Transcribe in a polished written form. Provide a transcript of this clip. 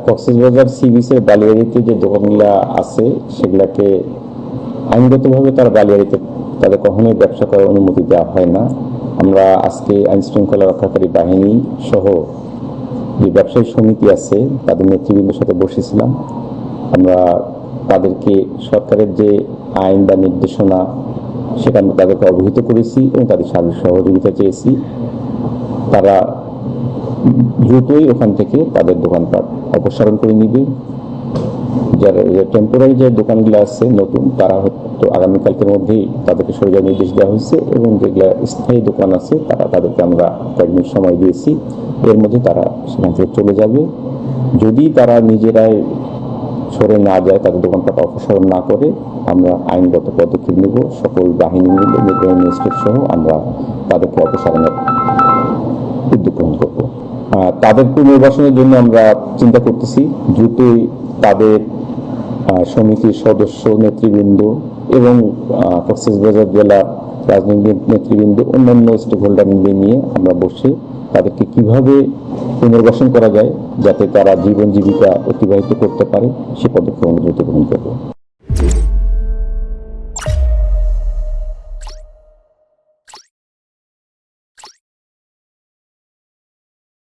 Cox's Bazar C বিচের বালিয়াড়িতে যে দোকানগুলো আছে সেগুলাকে আইনগতভাবে তারা বালিয়াড়িতে তাদের কখনোই ব্যবসা করার অনুমতি দেওয়া হয় না। আমরা আজকে আইন শৃঙ্খলা রক্ষাকারী বাহিনী সহ যে ব্যবসায়ী সমিতি আছে তাদের নেতৃবৃন্দের সাথে বসেছিলাম। আমরা তাদেরকে সরকারের যে আইন বা নির্দেশনা সেটা তাদেরকে অবহিত করেছি এবং তাদের সার্বিক সহযোগিতা চেয়েছি। তারা দ্রুতই ওখান থেকে তাদের দোকানপাট অপসারণ করে নিবে। যারা টেম্পোরারি যে দোকানগুলো আছে নতুন, তারা হয়তো আগামীকালকের মধ্যেই তাদেরকে সরে যাওয়ার নির্দেশ দেওয়া হয়েছে এবং যেগুলো স্থায়ী দোকান আছে তাদেরকে আমরা কয়েকদিন সময় দিয়েছি, এর মধ্যে তারা সেখান থেকে চলে যাবে। যদি তারা নিজেরাই সরে না যায়, তাদের দোকানপাট অপসারণ না করে, আমরা আইনগত পদক্ষেপ নেব। সকল বাহিনী মিলে ম্যাজিস্ট্রেট সহ আমরা তাদেরকে অপসারণের উদ্যোগ গ্রহণ করব। তাদের পুনর্বাসনের জন্য আমরা চিন্তা করতেছি। দ্রুতই তাদের সমিতির সদস্য নেতৃবৃন্দ এবং কক্সবাজার জেলা রাজনৈতিক নেতৃবৃন্দ, অন্যান্য স্টেক হোল্ডারদের নিয়ে আমরা বসে তাদেরকে কিভাবে পুনর্বাসন করা যায় যাতে তারা জীবন জীবিকা অতিবাহিত করতে পারে সে পদক্ষেপ আমরা দ্রুত গ্রহণ করব।